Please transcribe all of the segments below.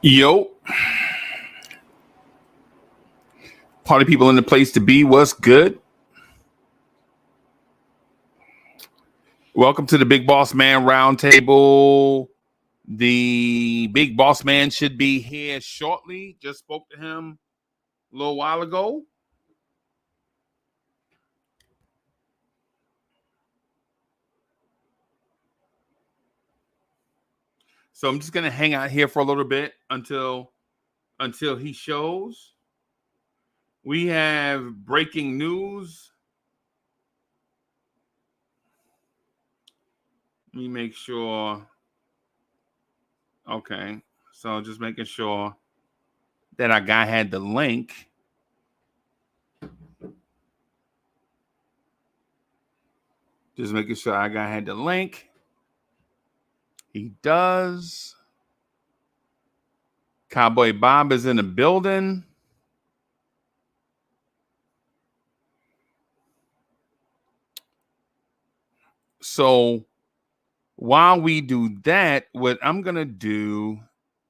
Yo, party people in the place to be. What's good? Welcome to the Big Boss Man Roundtable. The Big Boss Man should be here shortly. Just spoke to him a little while ago. So I'm just gonna hang out here for a little bit until he shows. We have breaking news. Let me make sure. Okay, so just making sure that our guy had the link. Just making sure our guy had the link. He does. Cowboy Bob is in the building. So while we do that, what I'm going to do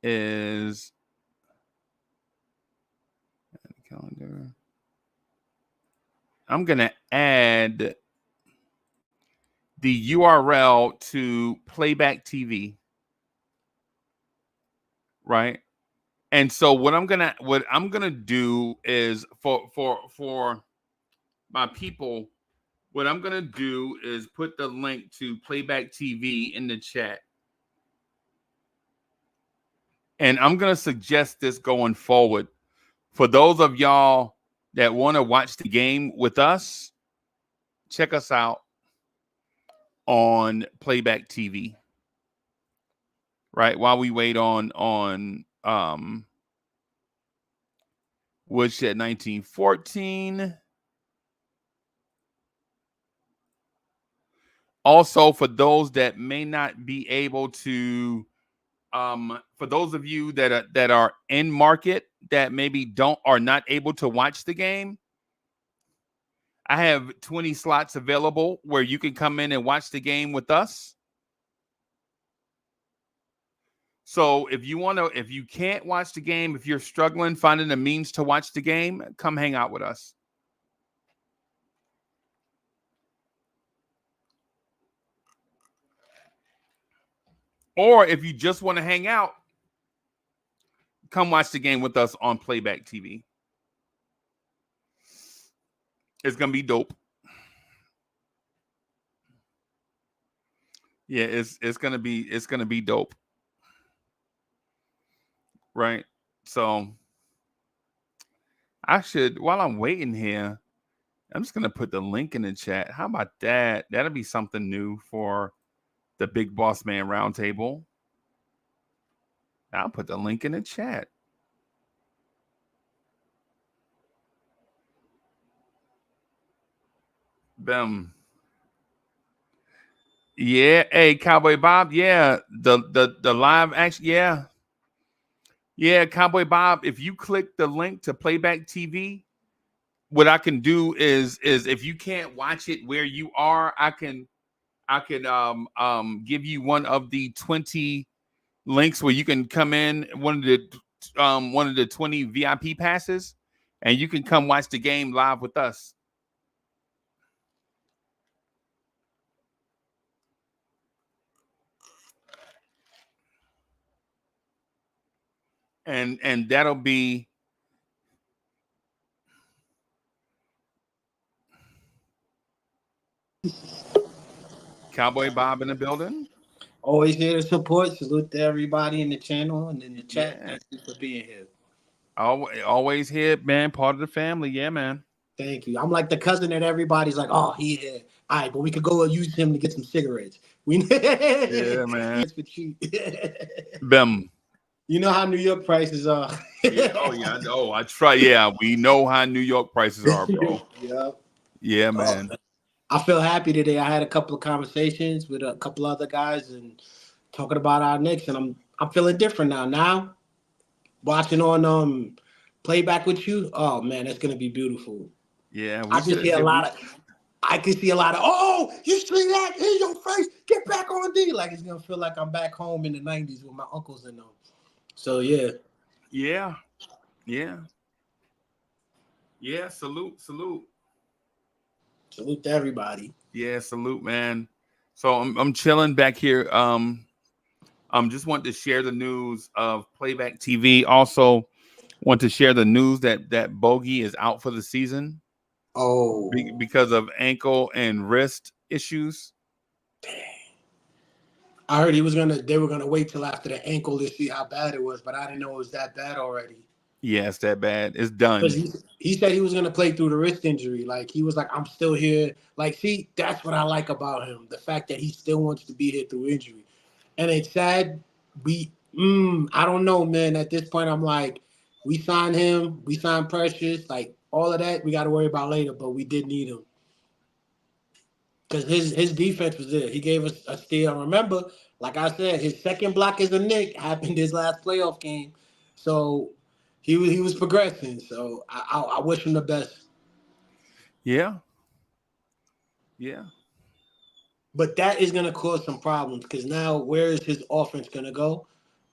is calendar. I'm going to add the URL to Playback TV. Right? And so what I'm going to do is for my people, what I'm going to do is put the link to Playback TV in the chat. And I'm going to suggest this going forward. For those of y'all that want to watch the game with us, check us out on Playback TV. Right? While we wait on Woodshed 1914. Also, for those that may not be able to, for those of you that are in market that maybe are not able to watch the game, I have 20 slots available where you can come in and watch the game with us. So if you can't watch the game, if you're struggling finding a means to watch the game, come hang out with us. Or if you just want to hang out, come watch the game with us on Playback TV. It's gonna be dope. Yeah, it's gonna be dope. Right. So I should, while I'm waiting here, I'm just gonna put the link in the chat. How about that? That'll be something new for the Big Boss Man Roundtable. I'll put the link in the chat. Boom. Yeah. Hey, Cowboy Bob. Yeah. The live action. Yeah. Yeah, Cowboy Bob. If you click the link to Playback TV, what I can do is if you can't watch it where you are, I can give you one of the 20 links where you can come in, one of the 20 VIP passes, and you can come watch the game live with us. And that'll be Cowboy Bob in the building. Always here to support. Salute to everybody in the channel and in the chat. Yeah. Thank you for being here. Always here, man. Part of the family. Yeah, man. Thank you. I'm like the cousin that everybody's like, oh, he here. All right, but we could go and use him to get some cigarettes. Yeah, man. For cheap. Bim. You know how New York prices are. Yeah, oh yeah, I try. Yeah, we know how New York prices are, bro. Yeah. Yeah, man. I feel happy today. I had a couple of conversations with a couple other guys and talking about our Knicks, and I'm feeling different now. Now, watching on Playback with you, oh man, that's gonna be beautiful. Yeah, I can see a lot of. Oh, you see that in your face? Get back on D. Like it's gonna feel like I'm back home in the '90s with my uncles and them. So yeah, Yeah. Yeah. Yeah. Salute. Salute. Salute to everybody. Yeah. Salute, man. So I'm chilling back here. Just want to share the news of Playback TV. Also, want to share the news that Bogey is out for the season Oh, because of ankle and wrist issues. I heard they were gonna wait till after the ankle to see how bad it was, but I didn't know it was that bad already. Yeah, it's that bad. It's Because done. he said he was gonna play through the wrist injury. Like he was like, I'm still here. Like, see, that's what I like about him. The fact that he still wants to be here through injury. And it's sad. I don't know, man. At this point, I'm like, we signed him, we signed Precious, like all of that we gotta worry about later, but we did need him. Because his defense was there. He gave us a steal. Remember, like I said, his second block as a Knick happened his last playoff game. So he was progressing. So I wish him the best. Yeah. Yeah. But that is going to cause some problems because now where is his offense going to go?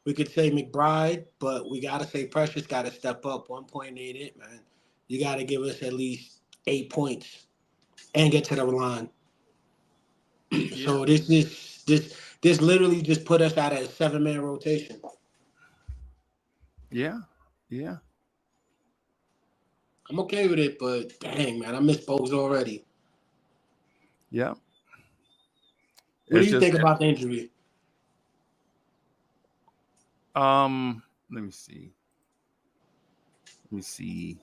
We could say McBride, but we got to say Precious got to step up 1.88, man. You got to give us at least 8 points and get to the line. Yeah. So this literally just put us at a 7-man rotation. Yeah. Yeah. I'm okay with it, but dang man, I miss Bogues already. Yeah. What do It's you just think about the injury? let me see. Let me see.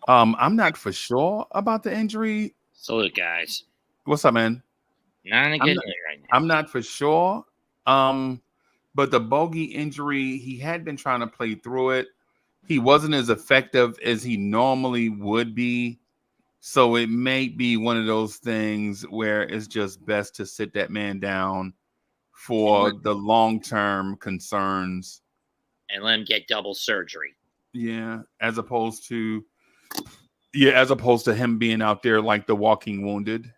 I'm not for sure about the injury. Salute, guys. What's up, man? Not in a I'm good not, mood right now. I'm not for sure. But the Bogey injury, he had been trying to play through it. He wasn't as effective as he normally would be. So it may be one of those things where it's just best to sit that man down for the long-term concerns. And let him get double surgery. Yeah, as opposed to him being out there like the walking wounded,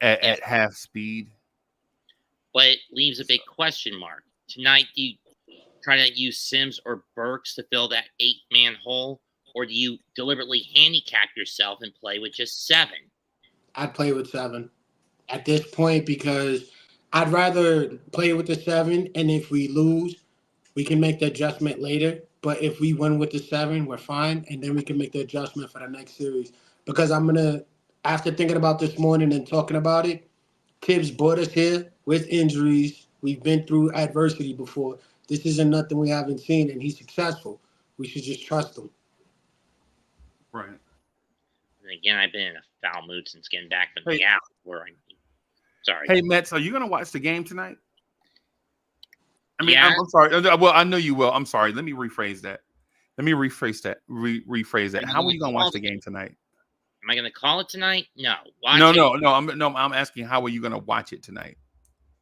at half speed. But it leaves a big question mark. Tonight, do you try to use Sims or Burks to fill that 8-man hole? Or do you deliberately handicap yourself and play with just 7? I'd play with 7 at this point because I'd rather play with the 7, and if we lose, we can make the adjustment later. But if we win with the 7, we're fine, and then we can make the adjustment for the next series. Because after thinking about this morning and talking about it, Tibbs brought us here with injuries. We've been through adversity before. This isn't nothing we haven't seen, and he's successful. We should just trust him. Right. And again, I've been in a foul mood since getting back from the out. Sorry. Hey, Mets, are you going to watch the game tonight? I mean, yeah. I'm sorry. Well, I know you will. I'm sorry. Let me rephrase that. Rephrase that. How are you going to watch the game tonight? Am I going to call it tonight? No. No. I'm asking, how are you going to watch it tonight?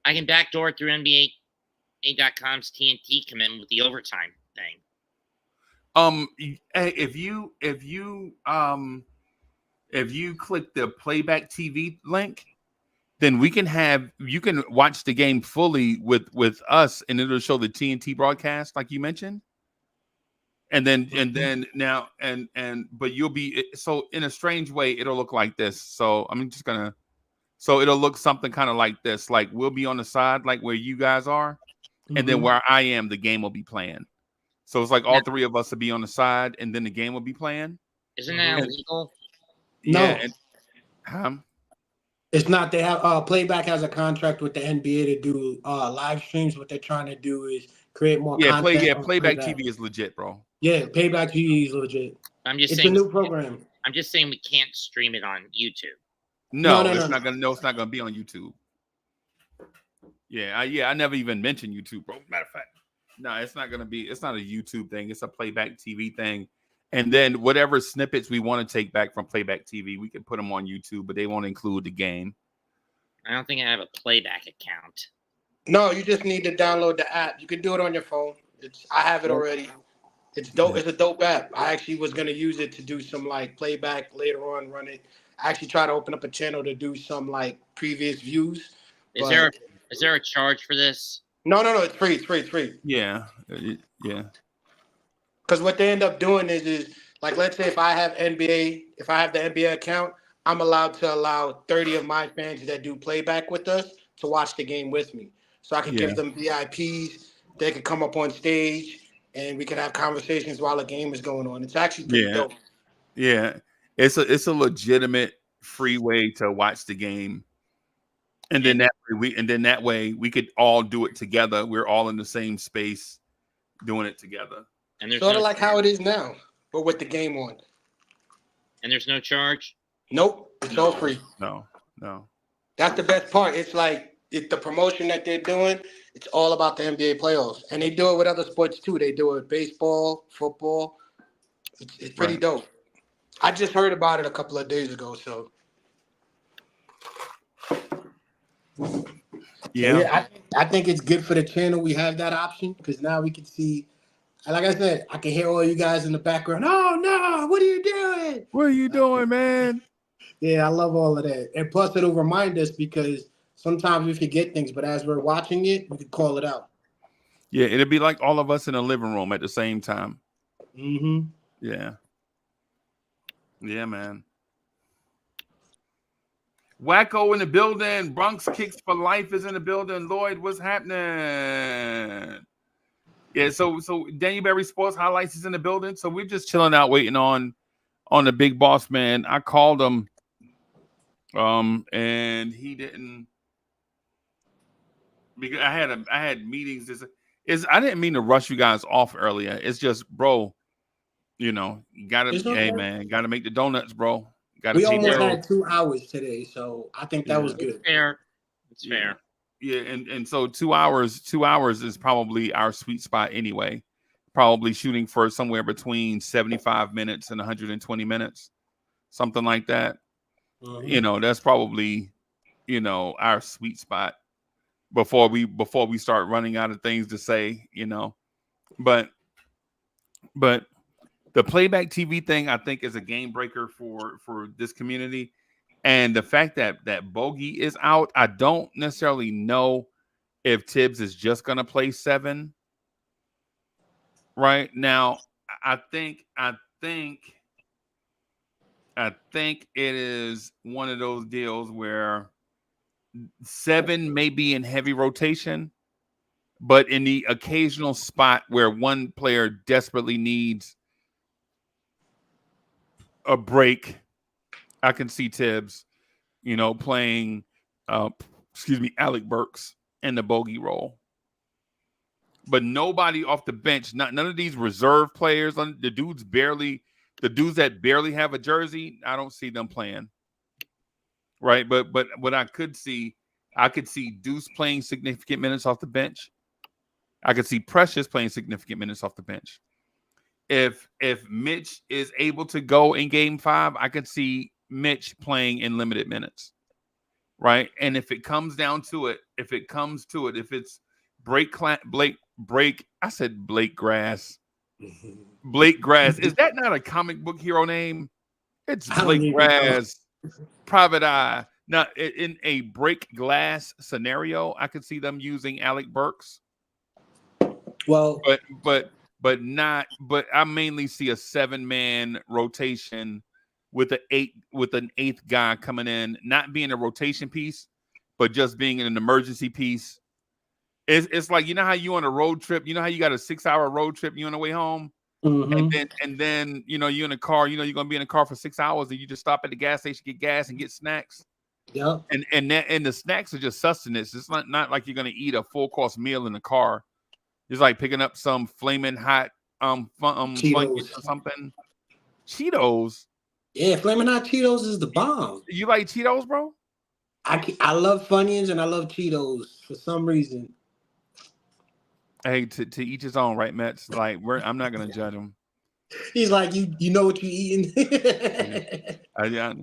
I can backdoor through NBA.com's TNT commitment with the overtime thing. If you click the Playback TV link, then you can watch the game fully with us, and it'll show the TNT broadcast like you mentioned. And then now but you'll be, so in a strange way it'll look like this. So so it'll look something kind of like this. Like we'll be on the side like where you guys are, and then where I am, the game will be playing. So it's like all 3 of us will be on the side, and then the game will be playing. Isn't that illegal? Yeah. No. It's not. They have Playback has a contract with the NBA to do live streams. What they're trying to do is create more content. Playback TV is legit, bro. Yeah, Playback TV is legit. It's saying, a new program. I'm just saying we can't stream it on YouTube. No, it's not gonna be on YouTube. Yeah, I never even mentioned YouTube, bro. Matter of fact, no, it's not a YouTube thing. It's a Playback TV thing. And then whatever snippets we want to take back from Playback TV, we can put them on YouTube, but they won't include the game. I don't think I have a Playback account. No, you just need to download the app. You can do it on your phone. I have it already. It's dope. It's a dope app. I actually was gonna use it to do some like playback later on. Run it. I actually try to open up a channel to do some like previous views. Is there a charge for this? No, it's free. It's free. Yeah. Yeah. Because what they end up doing is like, let's say if I have the NBA account, I'm allowed to allow 30 of my fans that do playback with us to watch the game with me. So I could Yeah. give them VIPs. They could come up on stage and we could have conversations while the game is going on. It's actually pretty Yeah. dope. Yeah. It's a legitimate free way to watch the game. And then that way we could all do it together. We're all in the same space doing it together. And there's Sort of no like how it is now, but with the game on. and there's no charge. Nope, it's all free. No. That's the best part. It's like the promotion that they're doing. It's all about the NBA playoffs, and they do it with other sports too. They do it with baseball, football. It's pretty Right. dope. I just heard about it a couple of days ago. So Yeah. I think it's good for the channel. We have that option because now we can see. Like I said, I can hear all you guys in the background. Oh no! What are you doing? What are you doing, man? Yeah, I love all of that. And plus, it'll remind us because sometimes we forget things, but as we're watching it, we can call it out. Yeah, it'll be like all of us in a living room at the same time. Mm-hmm. Yeah. Yeah, man. Wacko in the building. Bronx Kicks for Life is in the building. Lloyd, what's happening? Yeah, so Daniel Berry Sports Highlights is in the building. So we're just chilling out, waiting on the big boss man. I called him, and he didn't, because I had meetings. I didn't mean to rush you guys off earlier. It's just, bro, you gotta, hey man, gotta make the donuts, bro. Gotta we pay almost bills. had 2 hours today, so I think that was good. It's fair. It's fair. Yeah, and so 2 hours is probably our sweet spot anyway. Probably shooting for somewhere between 75 minutes and 120 minutes, something like that. Mm-hmm. That's probably our sweet spot before we start running out of things to say. But the playback TV thing, I think, is a game breaker for this community. And the fact that Bogey is out, I don't necessarily know if Tibbs is just going to play 7 right now. I think it is one of those deals where 7 may be in heavy rotation, but in the occasional spot where one player desperately needs a break, I can see Tibbs, playing, Alec Burks in the bogey role. But nobody off the bench, none of these reserve players, the dudes that barely have a jersey, I don't see them playing. Right, but what I could see Deuce playing significant minutes off the bench. I could see Precious playing significant minutes off the bench. If Mitch is able to go in Game 5, I could see Mitch playing in limited minutes, right? And if it comes down to it, if it's Blake Grass. Blake Grass. Is that not a comic book hero name? It's Blake Grass, Private Eye. Now, in a break glass scenario, I could see them using Alec Burks. Well, but I mainly see a 7-man rotation with an 8th guy coming in, not being a rotation piece, but just being an emergency piece. It's like, how you on a road trip, how you got a 6-hour road trip, you on the way home, and then you're in a car, you're gonna be in a car for 6 hours, and you just stop at the gas station, get gas, and get snacks. Yeah, and the snacks are just sustenance. It's not like you're gonna eat a full course meal in the car. It's like picking up some flaming hot Cheetos or something. Cheetos. Yeah, flaming hot Cheetos is the bomb. You like Cheetos, bro? I love Funyuns and I love Cheetos for some reason. Hey, to each his own, right, Mets? Like I'm not gonna judge him. He's like, you know what you eating. Yeah.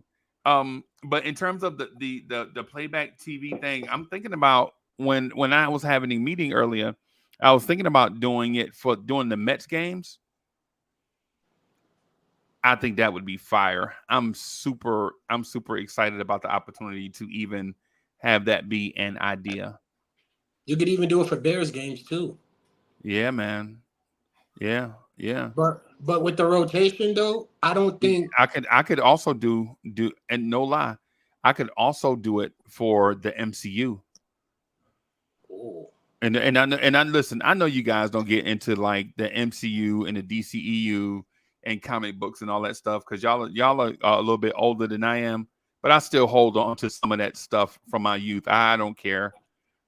But in terms of the playback TV thing, I'm thinking about when I was having a meeting earlier. I was thinking about doing the Mets games. I think that would be fire. I'm super excited about the opportunity to even have that be an idea. You could even do it for Bears games too. Yeah, man. Yeah, yeah. But with the rotation though, I don't think. I could also do and no lie, I could also do it for the MCU. Oh, And I listen, I know you guys don't get into like the MCU and the DCEU and comic books and all that stuff because y'all are a little bit older than I am, but I still hold on to some of that stuff from my youth. I don't care.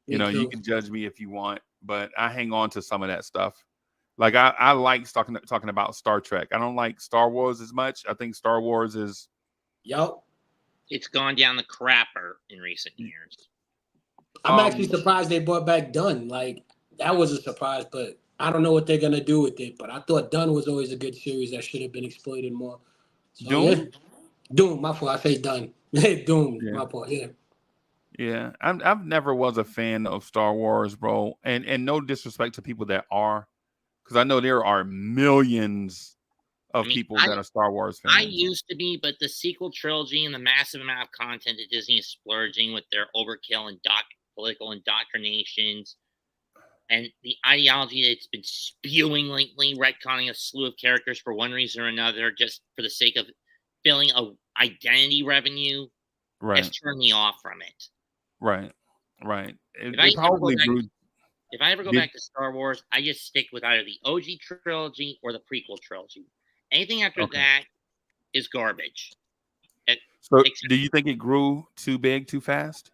You me know, you too. can judge me if you want, but I hang on to some of that stuff. Like I like talking about Star Trek. I don't like Star Wars as much. I think Star Wars is Yup. It's gone down the crapper in recent years. I'm actually um surprised they brought back Dunn. Like that was a surprise, but I don't know what they're gonna do with it. But I thought Dunn was always a good series that should have been exploited more. So yeah, Doom. Doom. My fault. I say Dunn. Doom. Yeah. My fault. Yeah. Yeah, I've never was a fan of Star Wars, bro. And no disrespect to people that are, because I know there are millions I of mean, people that are Star Wars I fans. used to be, but the sequel trilogy and the massive amount of content that Disney is splurging with their overkill and political indoctrinations and the ideology that it's been spewing lately, retconning a slew of characters for one reason or another, just for the sake of filling a identity revenue, has Right, turned me off from it. right, right. If They I ever go probably back, grew. if I ever go Did, back to Star Wars, I just stick with either the OG trilogy or the prequel trilogy. Anything after okay. that is garbage. So, Except do you think it grew too big, too fast?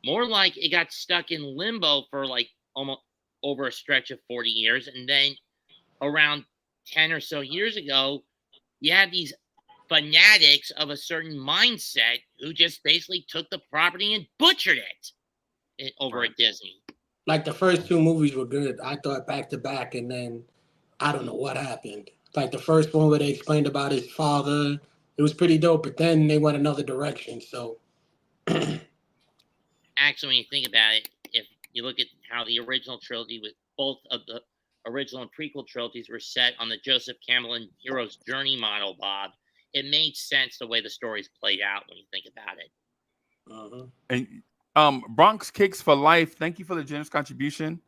more like it got stuck in limbo for like almost over a stretch of 40 years. And then around 10 or so years ago, you had these fanatics of a certain mindset who just basically took the property and butchered it over Right. at Disney. Like the first two movies were good. I thought back to back, and then I don't know what happened. Like the first one where they explained about his father, it was pretty dope. But then they went another direction. So Actually, when you think about it, if you look at how the original trilogy with both of the original and prequel trilogies were set on the Joseph Campbell and hero's journey model, Bob, it made sense the way the stories played out when you think about it. And Bronx Kicks for Life. Thank you for the generous contribution.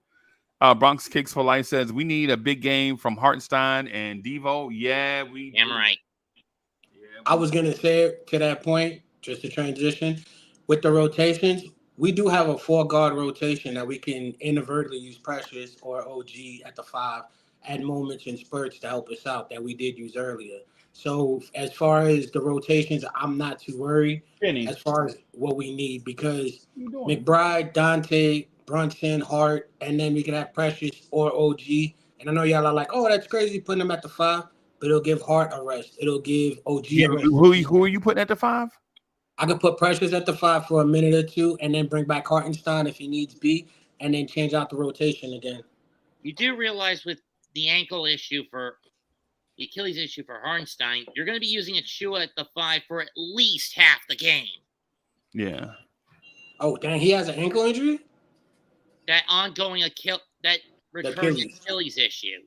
Bronx Kicks for Life says we need a big game from Hartenstein and Devo. Yeah, we Am do. I right? Yeah, I we was do. gonna say it to that point, just to transition with the rotations. We do have a 4 guard rotation that we can inadvertently use Precious or OG at the 5 at moments and spurts to help us out that we did use earlier. So as far as the rotations, I'm not too worried Penny, as far as what we need because what are you doing? McBride, Dante, Brunson, Hart, and then we can have Precious or OG. And I know y'all are like, oh, that's crazy putting them at the 5, but it'll give Hart a rest. It'll give OG Yeah, a rest. who are you putting at the 5? I could put Precious at the 5 for a minute or two and then bring back Hartenstein if he needs be, and then change out the rotation again. You do realize with the ankle issue for the Achilles issue for Harnstein, you're going to be using Achua at the 5 for at least half the game. Yeah. Oh, dang, he has an ankle injury? That ongoing that recurring Achilles issue.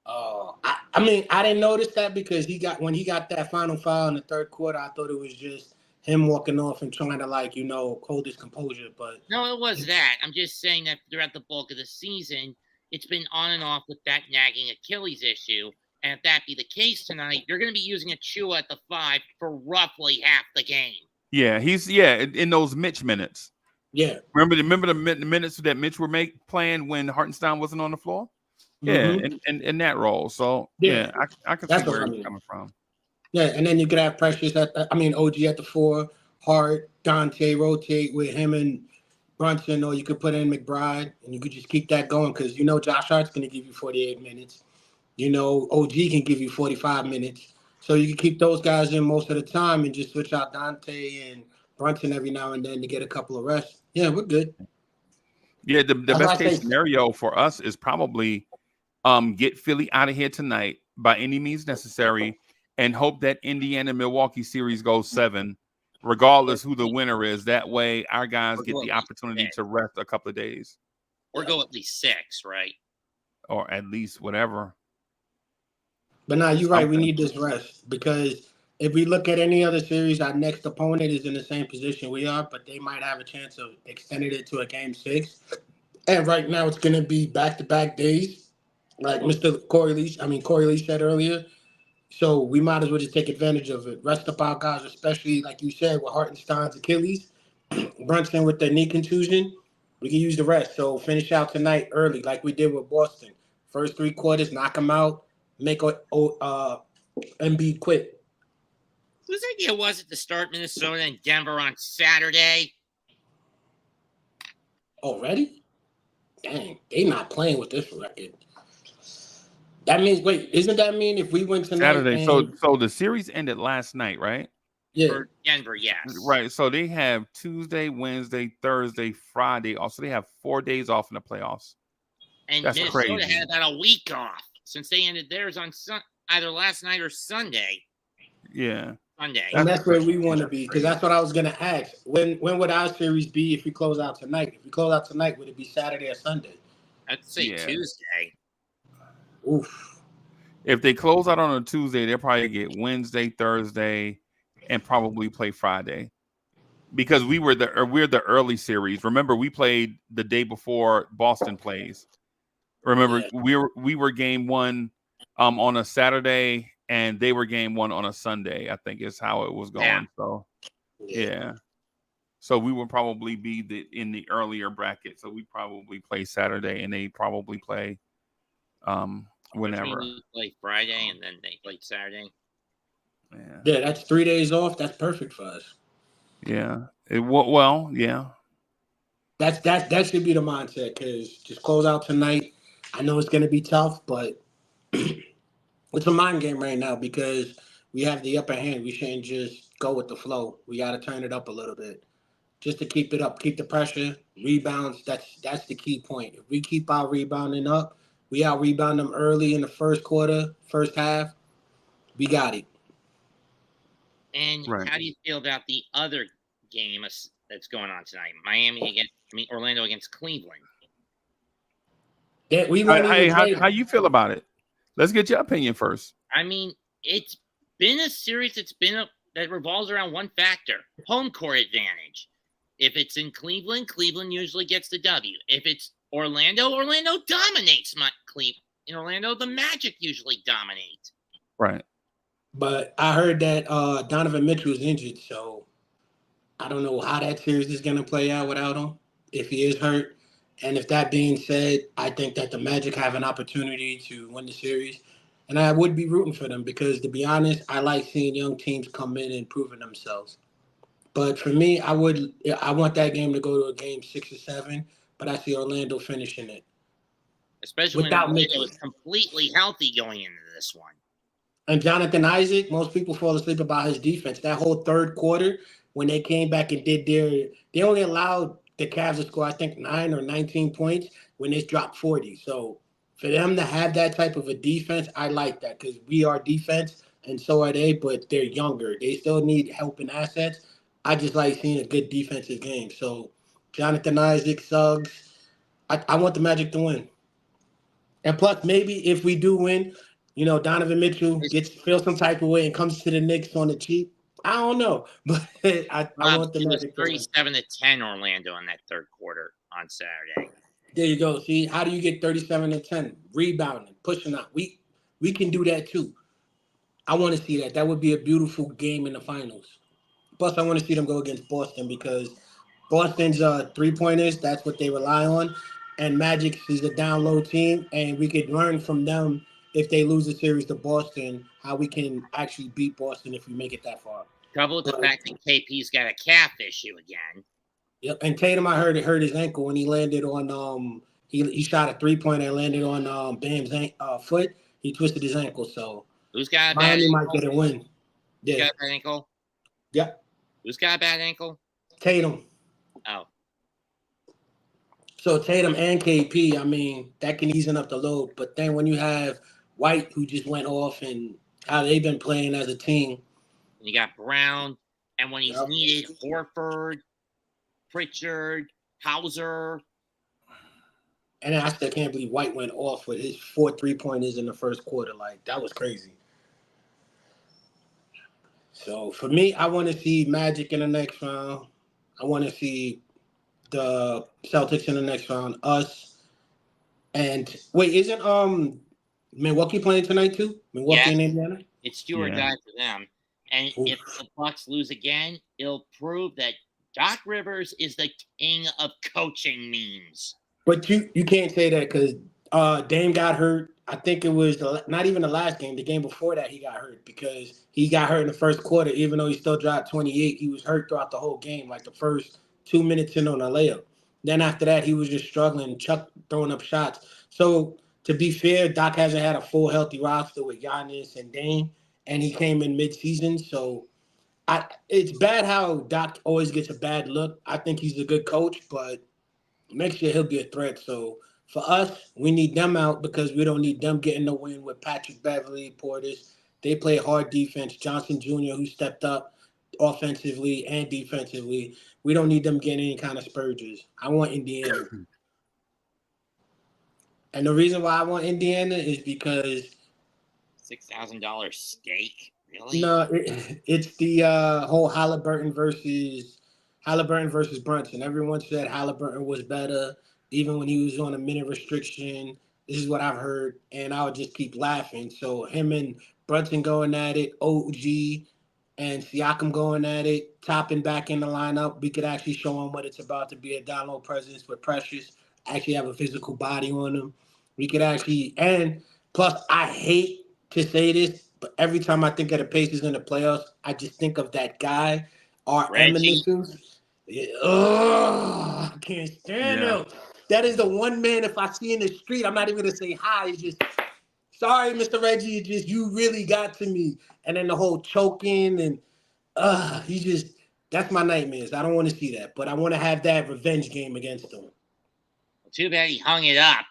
Oh, I mean, I didn't notice that because when he got that final foul in the third quarter, I thought it was just him walking off and trying to hold his composure. But No, it was that. I'm just saying that throughout the bulk of the season, it's been on and off with that nagging Achilles issue. And if that be the case tonight, you're going to be using Achua at the 5 for roughly half the game. Yeah, he's in those Mitch minutes. yeah, Remember the minutes that Mitch were playing when Hartenstein wasn't on the floor? Yeah, in that role. So yeah, I can see that's what where I he's mean. coming from. Yeah, and then you could have Precious OG at the 4, Hart, Dante rotate with him and Brunson, or you could put in McBride, and you could just keep that going because Josh Hart's going to give you 48 minutes. OG can give you 45 minutes. So you can keep those guys in most of the time and just switch out Dante and Brunson every now and then to get a couple of rests. Yeah, we're good. Yeah, the That's why best I say case scenario for us is probably get Philly out of here tonight by any means necessary and hope that Indiana Milwaukee series goes 7, regardless who the winner is. That way our guys get the opportunity to rest a couple of days. Or go at least 6, right? Or at least whatever. But now you're right. We need this rest because if we look at any other series, our next opponent is in the same position we are, but they might have a chance of extending it to a game 6. And right now it's gonna be back-to-back days, like Corey Lee said earlier. So we might as well just take advantage of it. Rest up our guys, especially like you said with Hartenstein's Achilles, Brunson with the knee contusion. We can use the rest. So finish out tonight early, like we did with Boston. First 3 quarters, knock them out, make Embiid quit. Whose idea was it to start Minnesota and Denver on Saturday? Already? Dang, they not playing with this record. That means isn't that mean if we win tonight Saturday. and So the series ended last night, right? yeah, For Denver, yes. Right. So they have Tuesday, Wednesday, Thursday, Friday. Also, they have 4 days off in the playoffs. And That's Minnesota crazy. had about a week off since they ended theirs on either last night or Sunday. Yeah. Sunday. and that's where we want to be because that's what I was gonna ask. When would our series be if we close out tonight? If we close out tonight, would it be Saturday or Sunday? I'd say Tuesday. Oof. If they close out on a Tuesday, they'll probably get Wednesday, Thursday, and probably play Friday. Because we're the early series. Remember, we played the day before Boston plays. Remember, we were game one on a Saturday, and they were game one on a Sunday. I think is how it was going. Yeah. So, yeah. So we would probably be in the earlier bracket. So we probably play Saturday, and they probably play whenever. We play Friday, and then they play Saturday. Yeah, that's 3 days off. That's perfect for us. Yeah. Well, yeah. That should be the mindset because just close out tonight. I know it's gonna be tough, but it's a mind game right now because we have the upper hand. We shouldn't just go with the flow. We got to turn it up a little bit just to keep it up, keep the pressure, rebounds. That's the key point. If we keep our rebounding up, we out rebound them early in the first quarter, first half. We got it. And how do you feel about the other game that's going on tonight? Orlando against Cleveland. How you feel about it? Let's get your opinion first. I mean, it's been a series that revolves around one factor: home court advantage. If it's in Cleveland, Cleveland usually gets the W. If it's Orlando dominates Cleveland. In Orlando, the Magic usually dominate. Right. But I heard that Donovan Mitchell is injured, so I don't know how that series is going to play out without him if he is hurt. And if that being said, I think that the Magic have an opportunity to win the series. And I would be rooting for them because, to be honest, I like seeing young teams come in and proving themselves. But for me, I want that game to go to a game 6 or 7, but I see Orlando finishing it. Especially when Orlando is completely healthy going into this one. And Jonathan Isaac, most people fall asleep about his defense. That whole third quarter, when they came back and they only allowed the Cavs to score, I think, 9 or 19 points when they dropped 40. So for them to have that type of a defense, I like that because we are defense and so are they, but they're younger. They still need help and assets. I just like seeing a good defensive game. So Jonathan Isaac, Suggs, I want the Magic to win. And plus, maybe if we do win, Donovan Mitchell feels some type of way and comes to the Knicks on the cheap. I don't know, but I want the Magic to win. 37-10 Orlando in that third quarter on Saturday. There you go. See, how do you get 37-10? Rebounding, pushing out. We can do that too. I want to see that. That would be a beautiful game in the finals. Plus, I want to see them go against Boston because Boston's 3-pointers, that's what they rely on. And Magic is a down low team, and we could learn from them if they lose the series to Boston, how we can actually beat Boston if we make it that far. Couple with the fact that KP's got a calf issue again. Yep, and Tatum, I heard it hurt his ankle when he landed on he shot a 3-pointer and landed on Bam's foot. He twisted his ankle, so who's got a bad Miami ankle? might get a win. Yeah. Who's got a bad ankle? Yep. Who's got a bad ankle? Tatum. Oh. So Tatum and KP, I mean, that can ease up the load. But then when you have White, who just went off, and how they've been playing as a team. And you got Brown, and when he's needed, Horford, Pritchard, Hauser. And I still can't believe White went off with his 4 3-pointers in the first quarter. Like, that was crazy. So, for me, I want to see Magic in the next round. I want to see the Celtics in the next round. Us and wait, isn't Milwaukee playing tonight too? Milwaukee Yes, and Indiana. it's do or Yeah. die for them. And if Oof. the Bucks lose again, it'll prove that Doc Rivers is the king of coaching memes. But you can't say that because Dame got hurt. I think it was not even the last game. The game before that, he got hurt because he got hurt in the first quarter. Even though he still dropped 28, he was hurt throughout the whole game. Like the first 2 minutes in on a layup. Then after that, he was just struggling, Chuck throwing up shots. So to be fair, Doc hasn't had a full healthy roster with Giannis and Dame, and he came in mid-season. So it's bad how Doc always gets a bad look. I think he's a good coach, but next year he'll be a threat. So for us, we need them out because we don't need them getting the win with Patrick Beverly, Portis. They play hard defense. Johnson Jr., who stepped up offensively and defensively. We don't need them getting any kind of spurges. I want Indiana. And the reason why I want Indiana is because $6,000 steak, really? no, it's the whole Halliburton versus Brunson. Everyone said Halliburton was better, even when he was on a minute restriction. This is what I've heard, and I would just keep laughing. So him and Brunson going at it, OG and Siakam going at it, topping back in the lineup. We could actually show him what it's about to be a down low presence with Precious. Actually have a physical body on him. We could actually, and plus I hate to say this, but every time I think of the Pacers in the playoffs, I just think of that guy, RM Reggie? initials. Yeah, oh, I can't stand Yeah. him. That is the one man, if I see in the street, I'm not even going to say hi. It's just, sorry, Mr. Reggie, it's just, you really got to me. And then the whole choking and, he just, that's my nightmares. I don't want to see that, but I want to have that revenge game against him. Too bad he hung it up.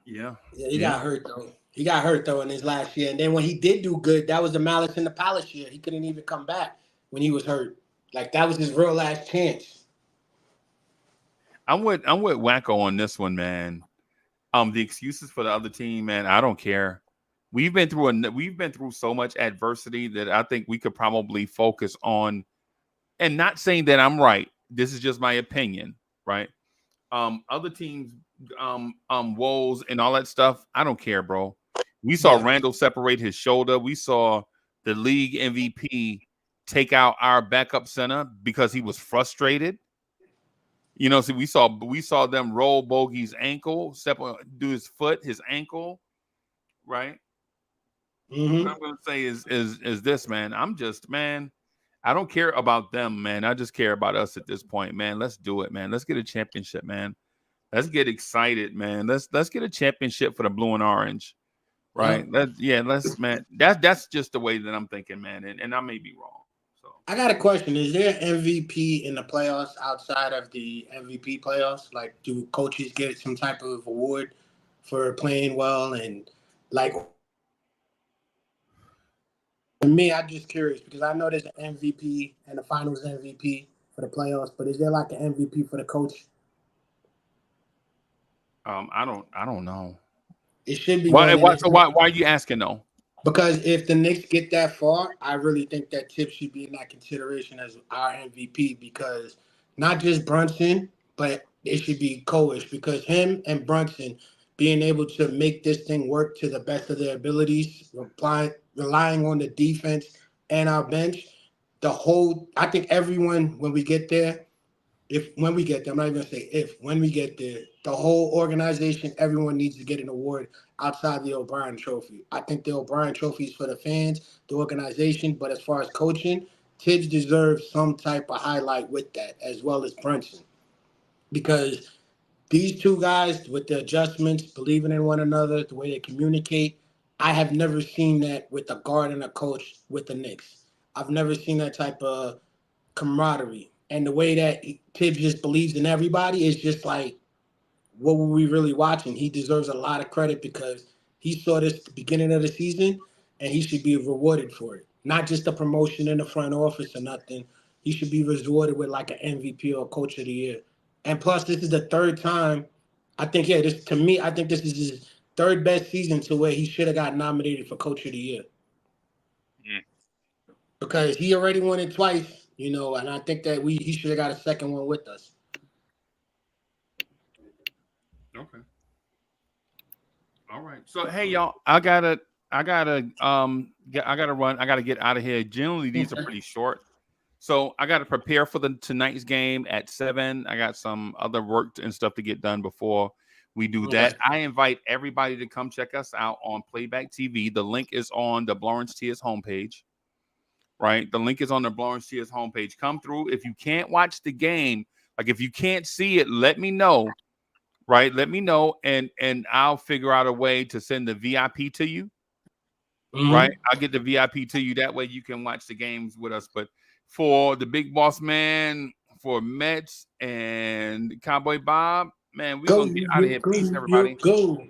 Yeah. Yeah, he got hurt though. He got hurt though in his last year, and then when he did do good, that was the Malice in the Palace year. He couldn't even come back when he was hurt. Like that was his real last chance. I'm with Wacko on this one, man. The excuses for the other team, man, I don't care. We've been through so much adversity that I think we could probably focus on, and not saying that I'm right. This is just my opinion, right? Other teams, woes and all that stuff. I don't care, bro. We saw Yeah. Randall separate his shoulder. We saw the league MVP take out our backup center because he was frustrated. You know, see, we saw them roll Bogey's ankle, do his foot, his ankle, right? What Mm-hmm. I'm gonna say is this, man. Man. I don't care about them, man. I just care about us at this point, man. Let's do it, man. Let's get a championship, man. Let's get excited, man. Let's get a championship for the blue and orange, right? Let's, man. That's just the way that I'm thinking, man. And I may be wrong. So I got a question. Is there MVP in the playoffs outside of the MVP playoffs? Like, do coaches get some type of award for playing well? And like, for me, I'm just curious because I know there's an MVP and the Finals MVP for the playoffs, but is there like an MVP for the coach? I don't know. It should be Why one, and why it's so why are you asking though? because if the Knicks get that far, I really think that Tip should be in that consideration as our MVP because not just Brunson, but it should be Koish because him and Brunson being able to make this thing work to the best of their abilities, relying on the defense and our bench, I think everyone, when we get there, when we get there, I'm not even gonna say if, when we get there, the whole organization, everyone needs to get an award outside the O'Brien Trophy. I think the O'Brien Trophy is for the fans, the organization, but as far as coaching, Tibbs deserves some type of highlight with that, as well as Brunson, because these two guys with the adjustments, believing in one another, the way they communicate, I have never seen that with a guard and a coach with the Knicks. I've never seen that type of camaraderie. And the way that Tibbs just believes in everybody is just like, what were we really watching? He deserves a lot of credit because he saw this at the beginning of the season and he should be rewarded for it. Not just a promotion in the front office or nothing. He should be rewarded with like an MVP or Coach of the Year. And plus, this is the third time. I think, yeah, this to me, I think this is his third best season to where he should have got nominated for Coach of the Year. Mm. Because he already won it twice, and I think that he should have got a second one with us. Okay. All right. So hey y'all, I gotta run. I gotta get out of here. Generally, these are pretty short. So I gotta prepare for tonight's game at 7. I got some other work and stuff to get done before we do that. I invite everybody to come check us out on Playback TV. The link is on the Lawrence Tears homepage. Right? The link is on the Lawrence Tears homepage. Come through. If you can't watch the game, like if you can't see it, let me know. Right, let me know, and I'll figure out a way to send the VIP to you. Right, I'll get the VIP to you. That way, you can watch the games with us. But for the Big Boss Man, for Mets and Cowboy Bob, man, we're gonna get out of here. Peace, everybody. Go.